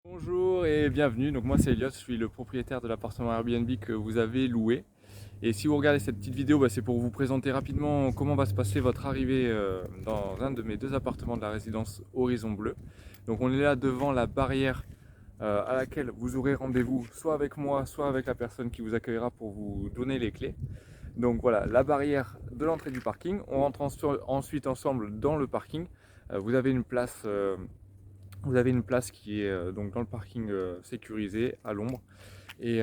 Bonjour et bienvenue, donc moi c'est Elliot, je suis le propriétaire de l'appartement Airbnb que vous avez loué. Et si vous regardez cette petite vidéo, c'est pour vous présenter rapidement comment va se passer votre arrivée dans un de mes deux appartements de la résidence Horizon Bleu. Donc on est là devant la barrière à laquelle vous aurez rendez-vous soit avec moi, soit avec la personne qui vous accueillera pour vous donner les clés. Donc voilà, la barrière de l'entrée du parking. On rentre ensuite ensemble dans le parking. Vous avez une place... qui est donc dans le parking sécurisé, à l'ombre et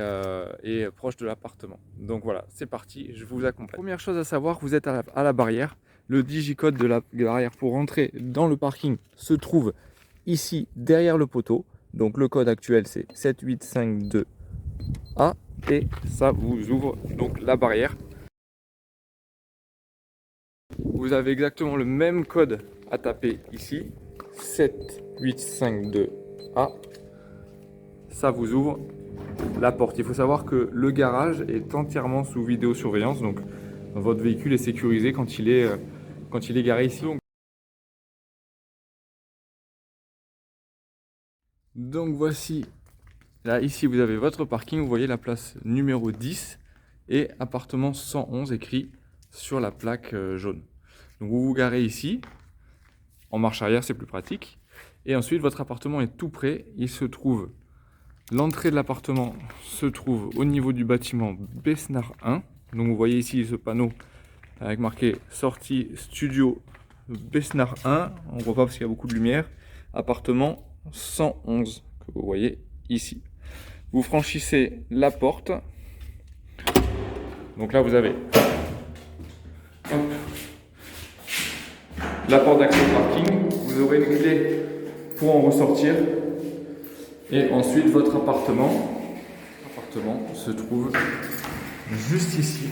proche de l'appartement. Donc voilà, c'est parti, je vous accompagne. Première chose à savoir, vous êtes à la barrière. Le digicode de la barrière pour rentrer dans le parking se trouve ici derrière le poteau. Donc le code actuel c'est 7852A et ça vous ouvre donc la barrière. Vous avez exactement le même code à taper ici, 7852A. Ça vous ouvre la porte. Il faut savoir que le garage est entièrement sous vidéosurveillance, donc votre véhicule est sécurisé quand il est garé ici. Donc voici, là ici vous avez votre parking, vous voyez la place numéro 10 et appartement 111 écrit sur la plaque jaune. Donc vous vous garez ici, en marche arrière c'est plus pratique, et ensuite votre appartement est tout prêt, il se trouve, l'entrée de l'appartement se trouve au niveau du bâtiment Besnard 1, donc vous voyez ici ce panneau avec marqué sortie studio Besnard 1, on ne voit pas parce qu'il y a beaucoup de lumière, appartement 111 que vous voyez ici. Vous franchissez la porte, donc là vous avez la porte d'accès au parking, vous aurez une clé pour en ressortir et ensuite votre appartement se trouve juste ici,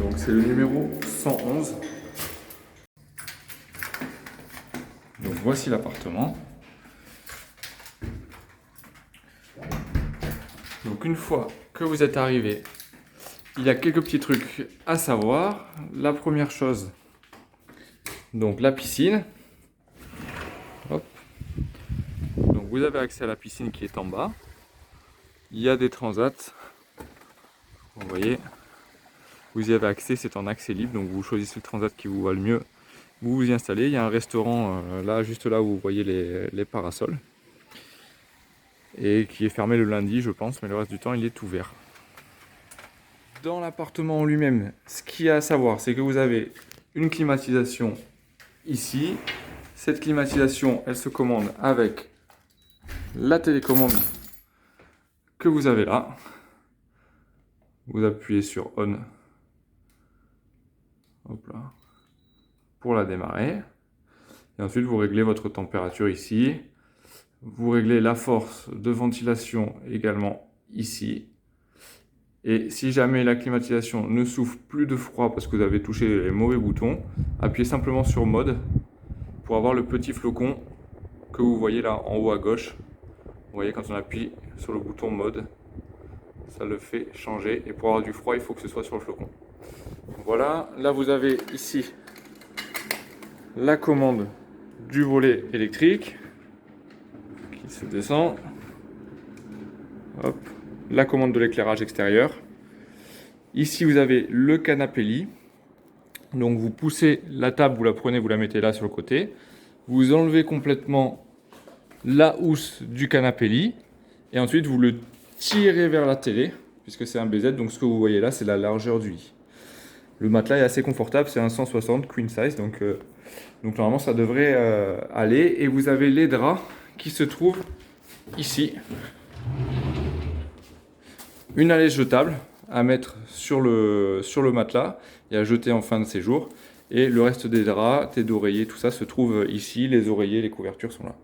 donc c'est le numéro 111. Donc voici l'appartement. Donc une fois que vous êtes arrivé, il y a quelques petits trucs à savoir. La première chose, donc la piscine. Hop. Donc vous avez accès à la piscine qui est en bas. Il y a des transats. Vous voyez, vous y avez accès, c'est en accès libre. Donc vous choisissez le transat qui vous va le mieux. Vous vous y installez. Il y a un restaurant là, juste là où vous voyez les parasols. Et qui est fermé le lundi, je pense, mais le reste du temps, il est ouvert. Dans l'appartement en lui-même, ce qu'il y a à savoir, c'est que vous avez une climatisation ici. Cette climatisation, elle se commande avec la télécommande que vous avez là. Vous appuyez sur On, hop là, pour la démarrer. Et ensuite, vous réglez votre température ici. Vous réglez la force de ventilation également ici. Et si jamais la climatisation ne souffle plus de froid parce que vous avez touché les mauvais boutons, appuyez simplement sur Mode pour avoir le petit flocon que vous voyez là en haut à gauche. Vous voyez quand on appuie sur le bouton Mode, ça le fait changer. Et pour avoir du froid, il faut que ce soit sur le flocon. Voilà, là vous avez ici la commande du volet électrique qui se descend. Hop. La commande de l'éclairage extérieur. Ici vous avez le canapé lit. Donc vous poussez la table, vous la prenez, vous la mettez là sur le côté. Vous enlevez complètement la housse du canapé lit. Et ensuite vous le tirez vers la télé, puisque c'est un BZ. Donc ce que vous voyez là, c'est la largeur du lit. Le matelas est assez confortable, c'est un 160 queen size. Donc normalement ça devrait aller. Et vous avez les draps qui se trouvent ici. Une allège jetable à mettre sur le matelas et à jeter en fin de séjour. Et le reste des draps, têtes d'oreiller, tout ça se trouve ici. Les oreillers, les couvertures sont là.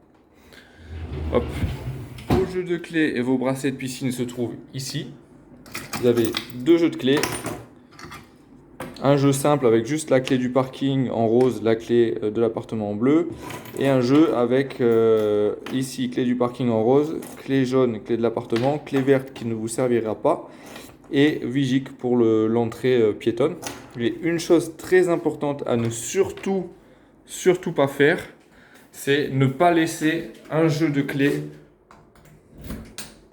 Hop. Vos jeux de clés et vos bracelets de piscine se trouvent ici. Vous avez deux jeux de clés. Un jeu simple avec juste la clé du parking en rose, la clé de l'appartement en bleu. Et un jeu avec ici clé du parking en rose, clé jaune, clé de l'appartement, clé verte qui ne vous servira pas. Et Vigic pour l'entrée piétonne. Mais une chose très importante à ne surtout pas faire, c'est ne pas laisser un jeu de clés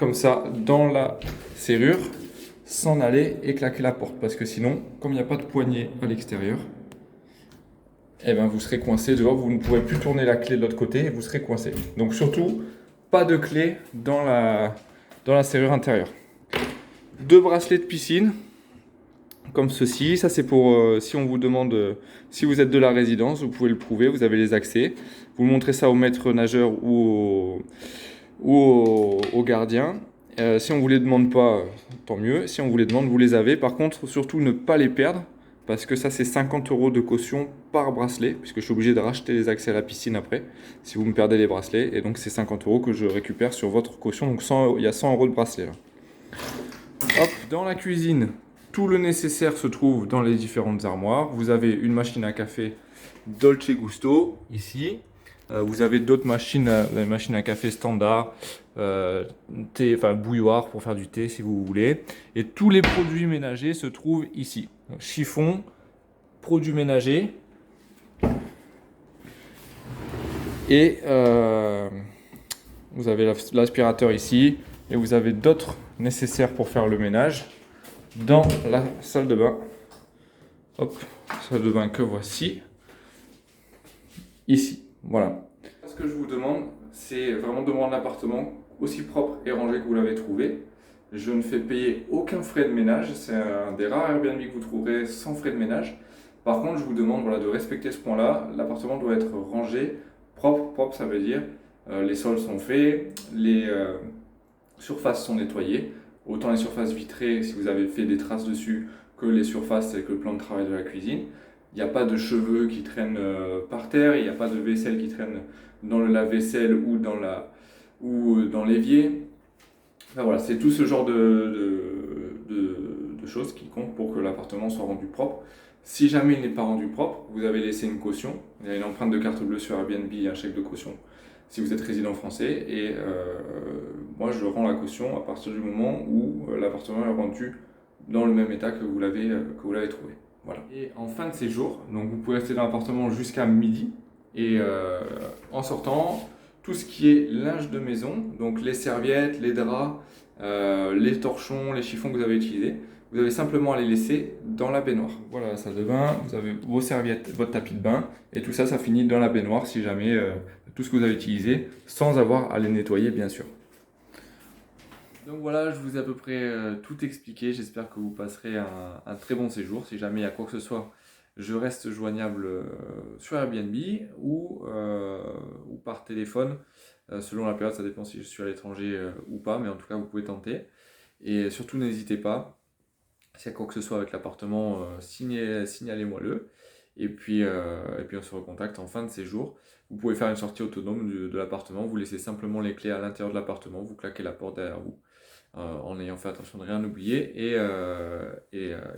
comme ça dans la serrure, s'en aller et claquer la porte. Parce que sinon, comme il n'y a pas de poignée à l'extérieur, eh ben vous serez coincé dehors, vous ne pourrez plus tourner la clé de l'autre côté et vous serez coincé. Donc surtout, pas de clé dans la serrure intérieure. 2 bracelets de piscine, comme ceci. Ça c'est pour si on vous demande, si vous êtes de la résidence, vous pouvez le prouver, vous avez les accès. Vous montrez ça au maître nageur ou au gardien. Si on ne vous les demande pas, tant mieux. Si on vous les demande, vous les avez. Par contre, surtout ne pas les perdre, parce que ça c'est 50 € de caution par bracelet, puisque je suis obligé de racheter les accès à la piscine après, si vous me perdez les bracelets. Et donc c'est 50 € que je récupère sur votre caution. Donc il y a 100 € de bracelet là. Hop, dans la cuisine, tout le nécessaire se trouve dans les différentes armoires. Vous avez une machine à café Dolce Gusto, ici. Vous avez d'autres machines, la machine à café standard, thé, enfin bouilloire pour faire du thé si vous voulez. Et tous les produits ménagers se trouvent ici. Donc, chiffon, produits ménagers. Et vous avez l'aspirateur ici. Et vous avez d'autres nécessaires pour faire le ménage dans la salle de bain. Hop, salle de bain que voici. Ici, voilà. Ce que je vous demande, c'est vraiment de rendre l'appartement aussi propre et rangé que vous l'avez trouvé. Je ne fais payer aucun frais de ménage. C'est un des rares Airbnb que vous trouverez sans frais de ménage. Par contre, je vous demande voilà, de respecter ce point-là. L'appartement doit être rangé, propre. Propre, ça veut dire les sols sont faits, les surfaces sont nettoyées. Autant les surfaces vitrées, si vous avez fait des traces dessus, que les surfaces avec le plan de travail de la cuisine. Il n'y a pas de cheveux qui traînent par terre, il n'y a pas de vaisselle qui traîne dans le lave-vaisselle ou dans l'évier. Enfin, voilà, c'est tout ce genre de choses qui comptent pour que l'appartement soit rendu propre. Si jamais il n'est pas rendu propre, vous avez laissé une caution. Il y a une empreinte de carte bleue sur Airbnb et un chèque de caution si vous êtes résident français. Et moi, je rends la caution à partir du moment où l'appartement est rendu dans le même état que vous l'avez trouvé. Voilà. Et en fin de séjour, donc vous pouvez rester dans l'appartement jusqu'à midi. Et en sortant, tout ce qui est linge de maison, donc les serviettes, les draps, les torchons, les chiffons que vous avez utilisés, vous avez simplement à les laisser dans la baignoire. Voilà la salle de bain, vous avez vos serviettes, votre tapis de bain, et tout ça, ça finit dans la baignoire si jamais tout ce que vous avez utilisé, sans avoir à les nettoyer bien sûr. Donc voilà, je vous ai à peu près tout expliqué. J'espère que vous passerez un très bon séjour. Si jamais il y a quoi que ce soit, je reste joignable sur Airbnb ou par téléphone. Selon la période, ça dépend si je suis à l'étranger ou pas, mais en tout cas, vous pouvez tenter. Et surtout, n'hésitez pas, s'il y a quoi que ce soit avec l'appartement, signalez-moi-le. Et puis on se recontacte en fin de séjour. Vous pouvez faire une sortie autonome de l'appartement. Vous laissez simplement les clés à l'intérieur de l'appartement. Vous claquez la porte derrière vous. En ayant fait attention de rien oublier et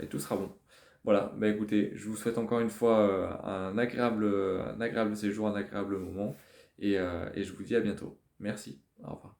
tout sera bon. Voilà, bah écoutez, je vous souhaite encore une fois un agréable séjour, un agréable moment et je vous dis à bientôt. Merci, au revoir.